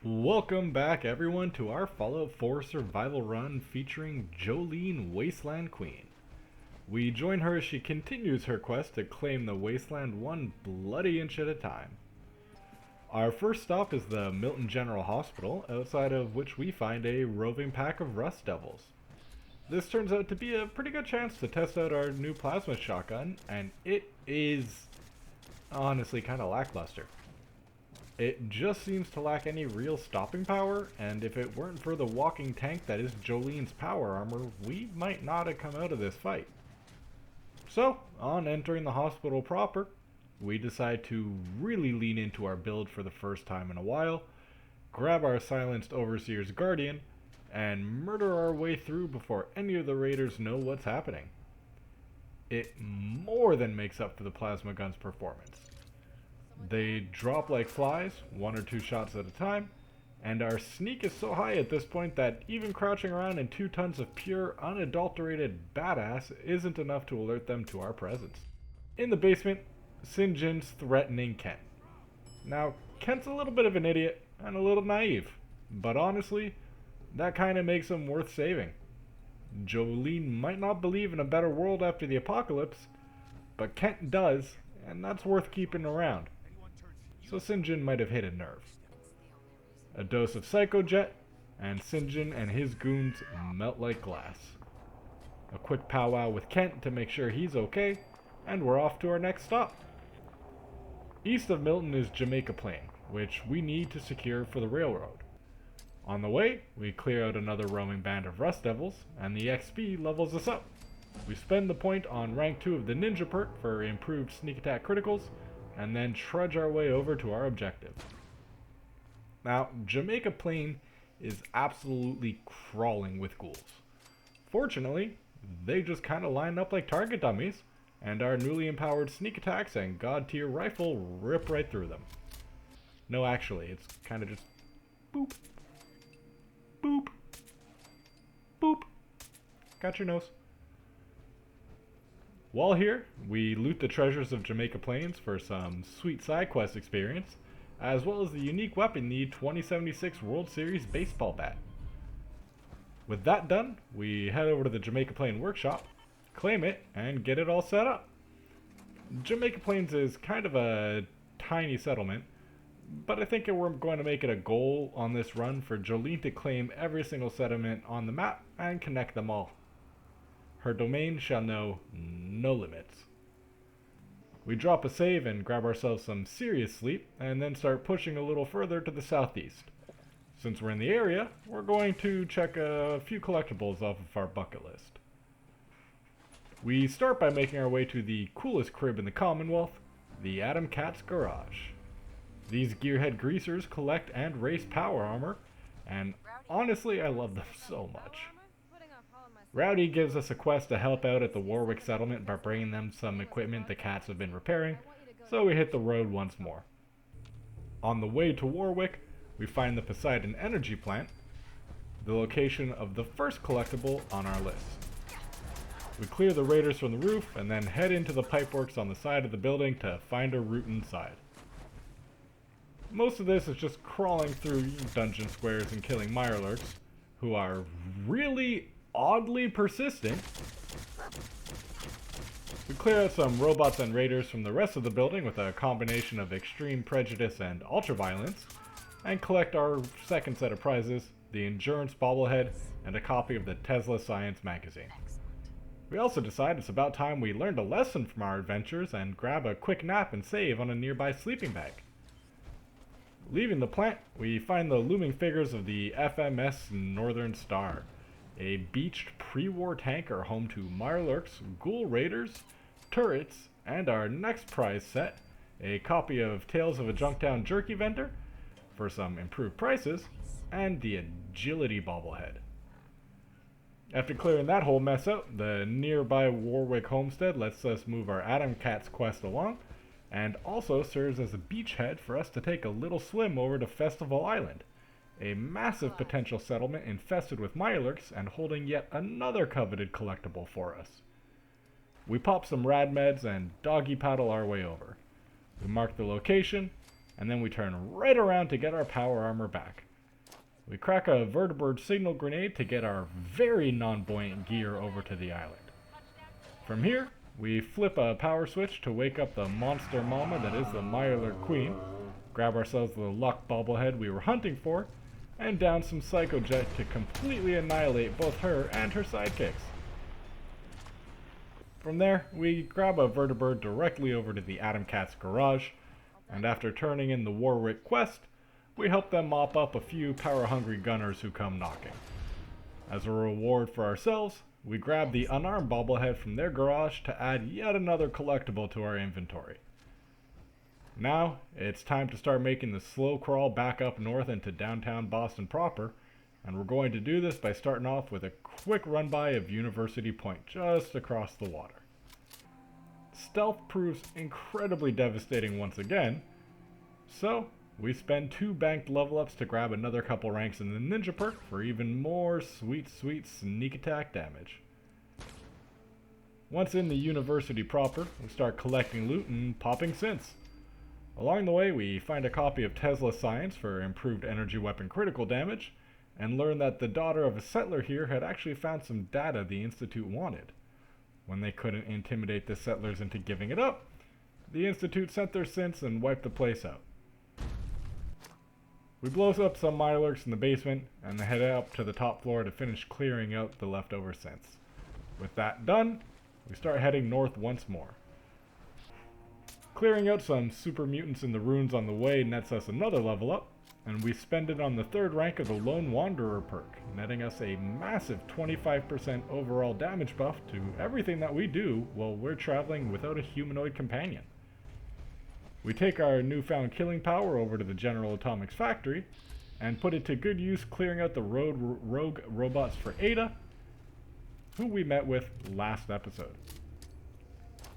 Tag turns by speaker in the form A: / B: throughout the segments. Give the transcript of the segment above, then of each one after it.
A: Welcome back, everyone, to our Fallout 4 survival run featuring Jolene, Wasteland Queen. We join her as she continues her quest to claim the Wasteland one bloody inch at a time. Our first stop is the Milton General Hospital, outside of which we find a roving pack of rust devils. This turns out to be a pretty good chance to test out our new plasma shotgun, and it is honestly kind of lackluster. It just seems to lack any real stopping power, and if it weren't for the walking tank that is Jolene's power armor, we might not have come out of this fight. So, on entering the hospital proper, we decide to really lean into our build for the first time in a while, grab our silenced Overseer's Guardian, and murder our way through before any of the raiders know what's happening. It more than makes up for the plasma gun's performance. They drop like flies, 1 or 2 shots at a time, and our sneak is so high at this point that even crouching around in 2 tons of pure, unadulterated badass isn't enough to alert them to our presence. In the basement, St. John's threatening Kent. Now, Kent's a little bit of an idiot and a little naive, but honestly, that kind of makes him worth saving. Jolene might not believe in a better world after the apocalypse, but Kent does, and that's worth keeping around. So St. John might have hit a nerve. A dose of Psychojet, and St. John and his goons melt like glass. A quick powwow with Kent to make sure he's okay, and we're off to our next stop. East of Milton is Jamaica Plain, which we need to secure for the railroad. On the way, we clear out another roaming band of Rust Devils, and the XP levels us up. We spend the point on rank 2 of the Ninja perk for improved sneak attack criticals, and then trudge our way over to our objective. Now, Jamaica Plain is absolutely crawling with ghouls. Fortunately, they just kind of line up like target dummies, and our newly empowered sneak attacks and god tier rifle rip right through them. No, actually, it's kind of just boop, boop, boop. Got your nose. While here, we loot the treasures of Jamaica Plains for some sweet side quest experience, as well as the unique weapon, the 2076 World Series baseball bat. With that done, we head over to the Jamaica Plain workshop, claim it, and get it all set up. Jamaica Plains is kind of a tiny settlement, but I think we're going to make it a goal on this run for Jolene to claim every single settlement on the map and connect them all. Her domain shall know no limits. We drop a save and grab ourselves some serious sleep, and then start pushing a little further to the southeast. Since we're in the area, we're going to check a few collectibles off of our bucket list. We start by making our way to the coolest crib in the Commonwealth, the Adam Cat's Garage. These gearhead greasers collect and race power armor, and honestly I love them so much. Rowdy gives us a quest to help out at the Warwick settlement by bringing them some equipment the cats have been repairing, so we hit the road once more. On the way to Warwick, we find the Poseidon Energy Plant, the location of the first collectible on our list. We clear the raiders from the roof and then head into the pipeworks on the side of the building to find a route inside. Most of this is just crawling through dungeon squares and killing mirelurks, who are really oddly persistent. We clear out some robots and raiders from the rest of the building with a combination of extreme prejudice and ultraviolence, and collect our second set of prizes, the Endurance bobblehead and a copy of the Tesla Science magazine. We also decide it's about time we learned a lesson from our adventures and grab a quick nap and save on a nearby sleeping bag. Leaving the plant, we find the looming figures of the FMS Northern Star, a beached pre-war tanker home to mirelurks, ghoul raiders, turrets, and our next prize set, a copy of Tales of a Junktown Jerky Vendor for some improved prices, and the Agility bobblehead. After clearing that whole mess out, the nearby Warwick homestead lets us move our Adam Cat's quest along, and also serves as a beachhead for us to take a little swim over to Festival Island, a massive potential settlement infested with mirelurks and holding yet another coveted collectible for us. We pop some rad meds and doggy paddle our way over. We mark the location, and then we turn right around to get our power armor back, We crack a vertibird signal grenade to get our very non-buoyant gear over to the island. From here, we flip a power switch to wake up the monster mama that is the Wasteland Queen, grab ourselves the luck bobblehead we were hunting for, and down some Psycho Jet to completely annihilate both her and her sidekicks. From there, we grab a vertibird directly over to the Atom Cat's garage, and after turning in the Warwick quest, we help them mop up a few power-hungry gunners who come knocking. As a reward for ourselves, we grab the unarmed bobblehead from their garage to add yet another collectible to our inventory. Now, it's time to start making the slow crawl back up north into downtown Boston proper, and we're going to do this by starting off with a quick run-by of University Point, just across the water. Stealth proves incredibly devastating once again, so we spend 2 banked level ups to grab another couple ranks in the ninja perk for even more sweet sneak attack damage. Once in the university proper, we start collecting loot and popping synths. Along the way, we find a copy of Tesla Science for improved energy weapon critical damage, and learn that the daughter of a settler here had actually found some data the Institute wanted. When they couldn't intimidate the settlers into giving it up, the Institute sent their synths and wiped the place out. We blow up some Mirelurks in the basement, and head up to the top floor to finish clearing out the leftover synths. With that done, we start heading north once more. Clearing out some super mutants in the ruins on the way nets us another level up, and we spend it on the 3rd rank of the Lone Wanderer perk, netting us a massive 25% overall damage buff to everything that we do while we're traveling without a humanoid companion. We take our newfound killing power over to the General Atomics factory, and put it to good use clearing out the rogue robots for Ada, who we met with last episode.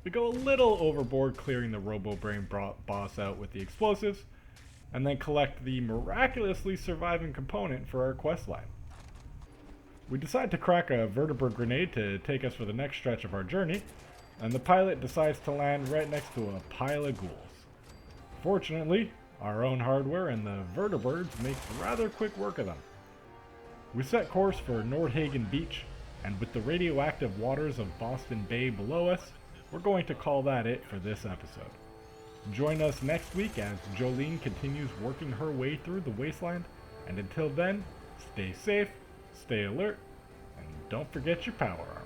A: We go a little overboard clearing the Robo-Brain boss out with the explosives, and then collect the miraculously surviving component for our questline. We decide to crack a vertibird grenade to take us for the next stretch of our journey, and the pilot decides to land right next to a pile of ghouls. Fortunately, our own hardware and the vertibirds make rather quick work of them. We set course for Nordhagen Beach, and with the radioactive waters of Boston Bay below us, we're going to call that it for this episode. Join us next week as Jolene continues working her way through the wasteland, and until then, stay safe, stay alert, and don't forget your power armor.